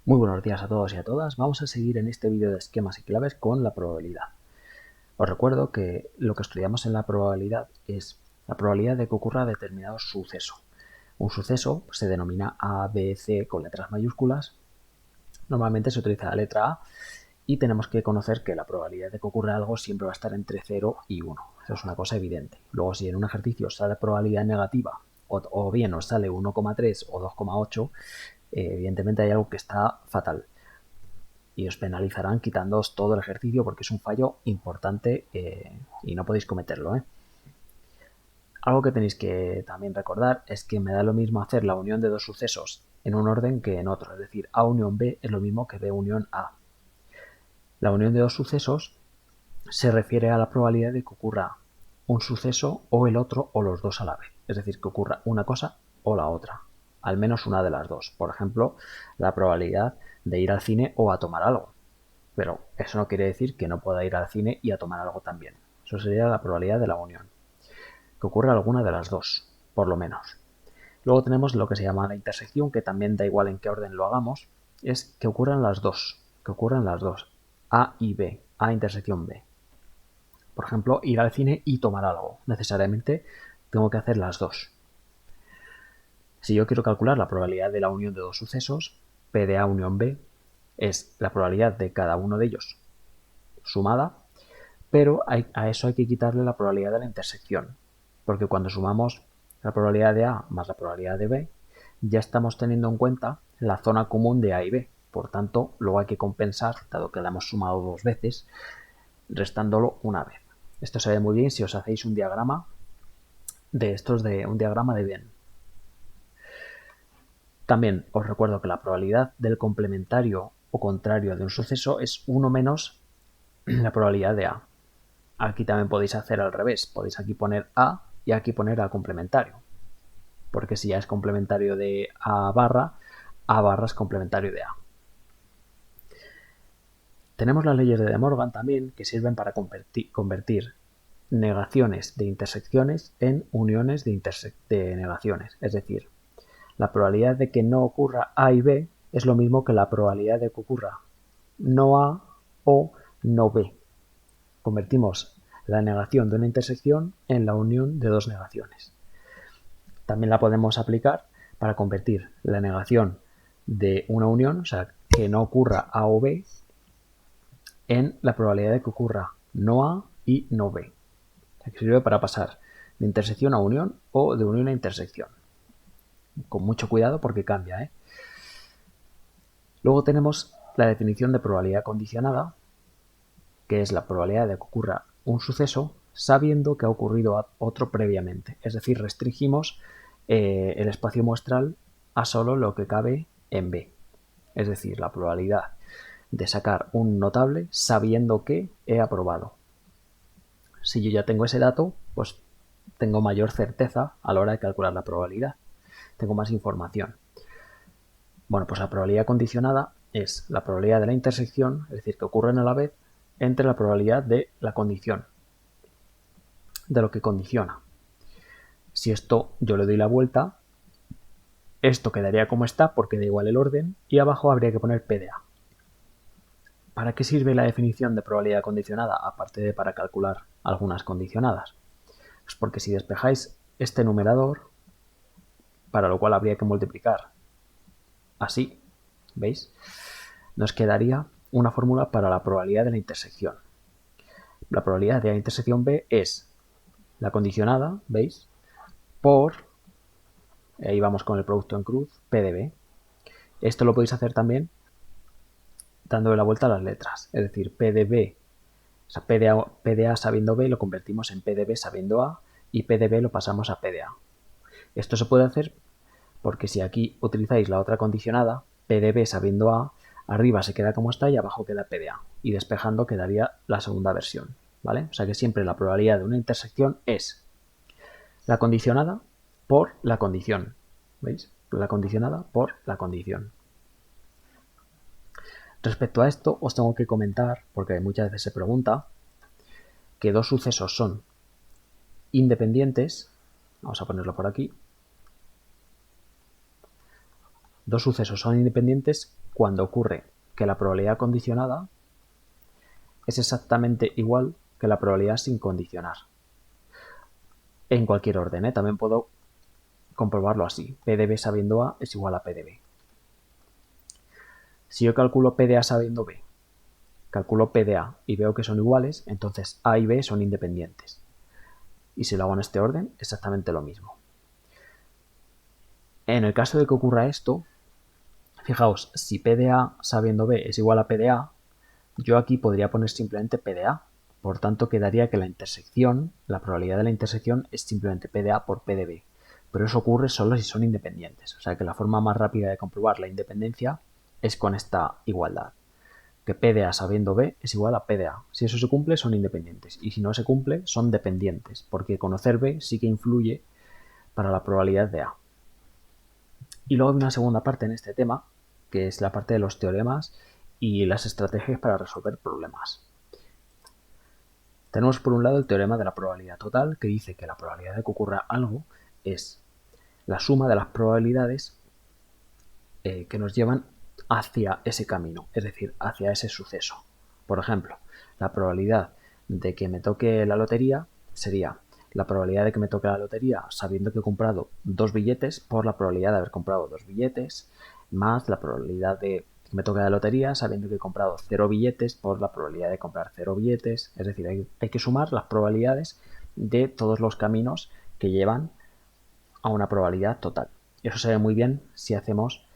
Muy buenos días a todos y a todas. Vamos a seguir en este vídeo de esquemas y claves con la probabilidad. Os recuerdo que lo que estudiamos en la probabilidad es la probabilidad de que ocurra determinado suceso. Un suceso se denomina A, B, C con letras mayúsculas. Normalmente se utiliza la letra A y tenemos que conocer que la probabilidad de que ocurra algo siempre va a estar entre 0 y 1. Eso es una cosa evidente. Luego, si en un ejercicio sale probabilidad negativa o bien os sale 1,3 o 2,8, evidentemente hay algo que está fatal y os penalizarán quitándoos todo el ejercicio porque es un fallo importante y no podéis cometerlo. Algo que tenéis que también recordar es que me da lo mismo hacer la unión de dos sucesos en un orden que en otro, es decir, A unión B es lo mismo que B unión A. La unión de dos sucesos se refiere a la probabilidad de que ocurra un suceso o el otro o los dos a la vez, es decir, que ocurra una cosa o la otra, al menos una de las dos. Por ejemplo, la probabilidad de ir al cine o a tomar algo. Pero eso no quiere decir que no pueda ir al cine y a tomar algo también. Eso sería la probabilidad de la unión. Que ocurra alguna de las dos, por lo menos. Luego tenemos lo que se llama la intersección, que también da igual en qué orden lo hagamos. Es que ocurran las dos. Que ocurran las dos. A y B. A intersección B. Por ejemplo, ir al cine y tomar algo. Necesariamente tengo que hacer las dos. Si yo quiero calcular la probabilidad de la unión de dos sucesos, P de A unión B es la probabilidad de cada uno de ellos sumada, pero a eso hay que quitarle la probabilidad de la intersección, porque cuando sumamos la probabilidad de A más la probabilidad de B, ya estamos teniendo en cuenta la zona común de A y B. Por tanto, luego hay que compensar, dado que la hemos sumado dos veces, restándolo una vez. Esto se ve muy bien si os hacéis un diagrama de estos de un diagrama de Venn. También os recuerdo que la probabilidad del complementario o contrario de un suceso es 1 menos la probabilidad de A. Aquí también podéis hacer al revés. Podéis aquí poner A y aquí poner A complementario. Porque si ya es complementario de A barra es complementario de A. Tenemos las leyes de De Morgan también que sirven para convertir negaciones de intersecciones en uniones de negaciones. Es decir, la probabilidad de que no ocurra A y B es lo mismo que la probabilidad de que ocurra no A o no B. Convertimos la negación de una intersección en la unión de dos negaciones. También la podemos aplicar para convertir la negación de una unión, o sea, que no ocurra A o B, en la probabilidad de que ocurra no A y no B. O sea, que sirve para pasar de intersección a unión o de unión a intersección. Con mucho cuidado porque cambia. Luego tenemos la definición de probabilidad condicionada, que es la probabilidad de que ocurra un suceso sabiendo que ha ocurrido otro previamente. Es decir, restringimos el espacio muestral a solo lo que cabe en B. Es decir, la probabilidad de sacar un notable sabiendo que he aprobado. Si yo ya tengo ese dato, pues tengo mayor certeza a la hora de calcular la probabilidad. Tengo más información. Bueno, pues la probabilidad condicionada es la probabilidad de la intersección, es decir, que ocurren a la vez, entre la probabilidad de la condición, de lo que condiciona. Si esto yo le doy la vuelta, esto quedaría como está porque da igual el orden y abajo habría que poner PDA. ¿Para qué sirve la definición de probabilidad condicionada? Aparte de para calcular algunas condicionadas. Pues porque si despejáis este numerador, para lo cual habría que multiplicar así, ¿veis? Nos quedaría una fórmula para la probabilidad de la intersección. La probabilidad de la intersección B es la condicionada, ¿veis? Por, ahí vamos con el producto en cruz, P de B. Esto lo podéis hacer también dándole la vuelta a las letras, es decir, P de B, o sea, P de A sabiendo B lo convertimos en P de B sabiendo A y P de B lo pasamos a P de A. Esto se puede hacer porque si aquí utilizáis la otra condicionada, P de B sabiendo A, arriba se queda como está y abajo queda P de A. Y despejando quedaría la segunda versión, ¿vale? O sea que siempre la probabilidad de una intersección es la condicionada por la condición, ¿veis? La condicionada por la condición. Respecto a esto, os tengo que comentar, porque muchas veces se pregunta, que dos sucesos son independientes, vamos a ponerlo por aquí, dos sucesos son independientes cuando ocurre que la probabilidad condicionada es exactamente igual que la probabilidad sin condicionar. En cualquier orden, ¿eh? También puedo comprobarlo así. P de B sabiendo A es igual a P de B. Si yo calculo P de A sabiendo B, calculo P de A y veo que son iguales, entonces A y B son independientes. Y si lo hago en este orden, exactamente lo mismo. En el caso de que ocurra esto, fijaos, si P de A sabiendo B es igual a P de A, yo aquí podría poner simplemente P de A. Por tanto, quedaría que la intersección, la probabilidad de la intersección es simplemente P de A por P de B. Pero eso ocurre solo si son independientes. O sea que la forma más rápida de comprobar la independencia es con esta igualdad. Que P de A sabiendo B es igual a P de A. Si eso se cumple, son independientes. Y si no se cumple, son dependientes. Porque conocer B sí que influye para la probabilidad de A. Y luego hay una segunda parte en este tema, que es la parte de los teoremas y las estrategias para resolver problemas. Tenemos por un lado el teorema de la probabilidad total, que dice que la probabilidad de que ocurra algo es la suma de las probabilidades que nos llevan hacia ese camino, es decir, hacia ese suceso. Por ejemplo, la probabilidad de que me toque la lotería sería la probabilidad de que me toque la lotería sabiendo que he comprado 2 billetes por la probabilidad de haber comprado 2 billetes, más la probabilidad de que me toque la lotería sabiendo que he comprado 0 billetes por la probabilidad de comprar 0 billetes. Es decir, hay que sumar las probabilidades de todos los caminos que llevan a una probabilidad total. Eso se ve muy bien si hacemos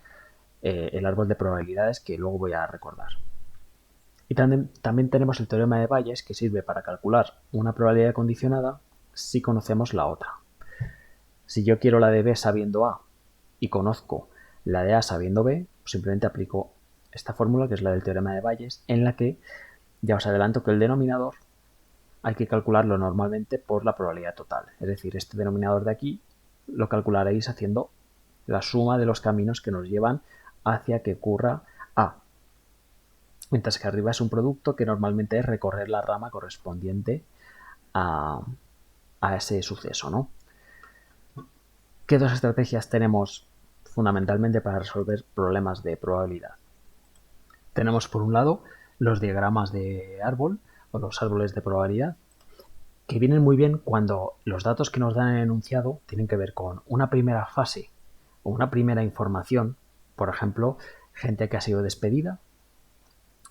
el árbol de probabilidades, que luego voy a recordar. Y también tenemos el teorema de Bayes, que sirve para calcular una probabilidad condicionada si conocemos la otra. Si yo quiero la de B sabiendo A y conozco la de A sabiendo B, pues simplemente aplico esta fórmula, que es la del teorema de Bayes, en la que ya os adelanto que el denominador hay que calcularlo normalmente por la probabilidad total. Es decir, este denominador de aquí lo calcularéis haciendo la suma de los caminos que nos llevan hacia que ocurra A. Mientras que arriba es un producto que normalmente es recorrer la rama correspondiente a ese suceso, ¿no? ¿Qué dos estrategias tenemos fundamentalmente para resolver problemas de probabilidad? Tenemos por un lado los diagramas de árbol o los árboles de probabilidad, que vienen muy bien cuando los datos que nos dan en el enunciado tienen que ver con una primera fase o una primera información, por ejemplo, gente que ha sido despedida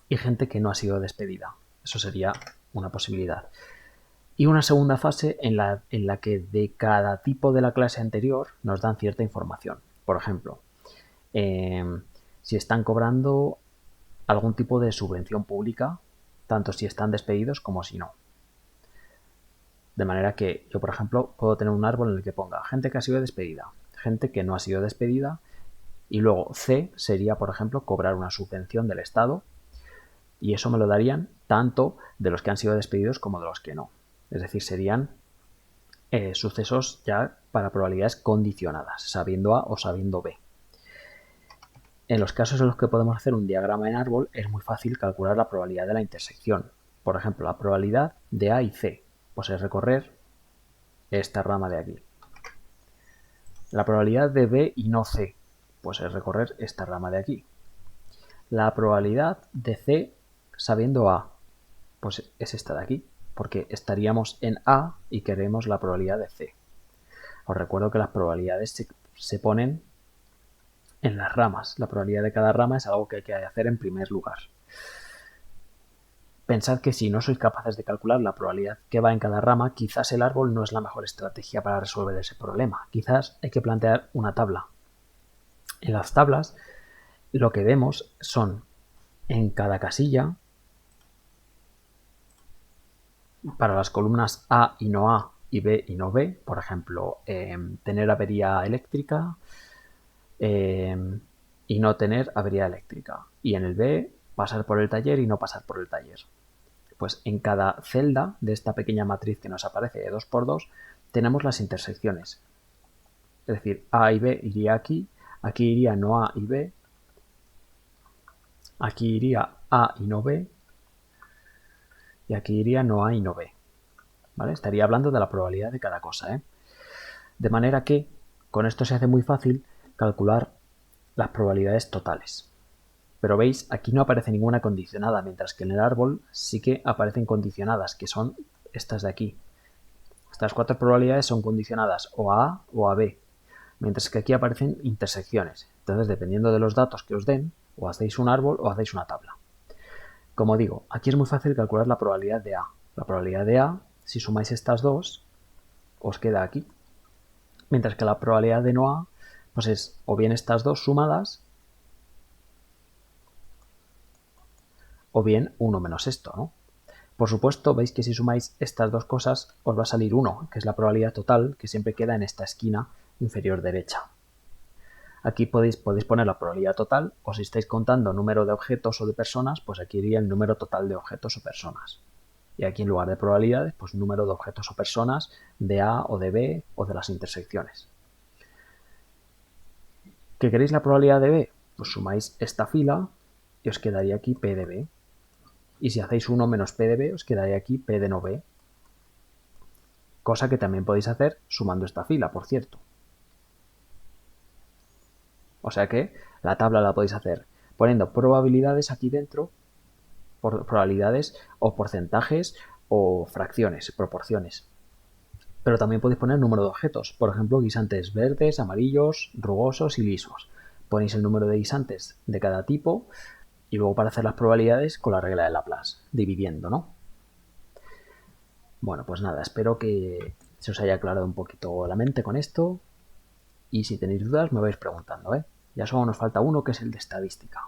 y gente que no ha sido despedida. Eso sería una posibilidad. Y una segunda fase en la que de cada tipo de la clase anterior nos dan cierta información. Por ejemplo, si están cobrando algún tipo de subvención pública, tanto si están despedidos como si no. De manera que yo, por ejemplo, puedo tener un árbol en el que ponga gente que ha sido despedida, gente que no ha sido despedida, y luego C sería, por ejemplo, cobrar una subvención del Estado, y eso me lo darían tanto de los que han sido despedidos como de los que no. Es decir, serían sucesos ya para probabilidades condicionadas, sabiendo A o sabiendo B. En los casos en los que podemos hacer un diagrama en árbol, es muy fácil calcular la probabilidad de la intersección. Por ejemplo, la probabilidad de A y C, pues es recorrer esta rama de aquí. La probabilidad de B y no C, pues es recorrer esta rama de aquí. La probabilidad de C sabiendo A, pues es esta de aquí, porque estaríamos en A y queremos la probabilidad de C. Os recuerdo que las probabilidades se ponen en las ramas. La probabilidad de cada rama es algo que hay que hacer en primer lugar. Pensad que si no sois capaces de calcular la probabilidad que va en cada rama, quizás el árbol no es la mejor estrategia para resolver ese problema. Quizás hay que plantear una tabla. En las tablas lo que vemos son en cada casilla, para las columnas A y no A y B y no B, por ejemplo, tener avería eléctrica y no tener avería eléctrica. Y en el B, pasar por el taller y no pasar por el taller. Pues en cada celda de esta pequeña matriz que nos aparece de 2×2 tenemos las intersecciones. Es decir, A y B iría aquí, aquí iría no A y B, aquí iría A y no B, y aquí iría no A y no B. ¿Vale? Estaría hablando de la probabilidad de cada cosa, ¿eh? De manera que con esto se hace muy fácil calcular las probabilidades totales. Pero veis, aquí no aparece ninguna condicionada, mientras que en el árbol sí que aparecen condicionadas, que son estas de aquí. Estas 4 probabilidades son condicionadas o a A o a B, mientras que aquí aparecen intersecciones. Entonces, dependiendo de los datos que os den, o hacéis un árbol o hacéis una tabla. Como digo, aquí es muy fácil calcular la probabilidad de A. La probabilidad de A, si sumáis estas dos, os queda aquí. Mientras que la probabilidad de no A, pues es o bien estas dos sumadas, o bien 1 menos esto, ¿no? Por supuesto, veis que si sumáis estas dos cosas, os va a salir 1, que es la probabilidad total, que siempre queda en esta esquina inferior derecha. Aquí podéis poner la probabilidad total, o si estáis contando número de objetos o de personas, pues aquí iría el número total de objetos o personas. Y aquí en lugar de probabilidades, pues número de objetos o personas de A o de B o de las intersecciones. ¿Qué queréis la probabilidad de B? Pues sumáis esta fila y os quedaría aquí P de B. Y si hacéis 1 menos P de B, os quedaría aquí P de no B. Cosa que también podéis hacer sumando esta fila, por cierto. O sea que la tabla la podéis hacer poniendo probabilidades aquí dentro, probabilidades o porcentajes o fracciones, proporciones. Pero también podéis poner número de objetos, por ejemplo, guisantes verdes, amarillos, rugosos y lisos. Ponéis el número de guisantes de cada tipo y luego para hacer las probabilidades con la regla de Laplace, dividiendo, ¿no? Bueno, pues nada, espero que se os haya aclarado un poquito la mente con esto y si tenéis dudas me vais preguntando, ¿eh? Ya solo nos falta uno que es el de estadística.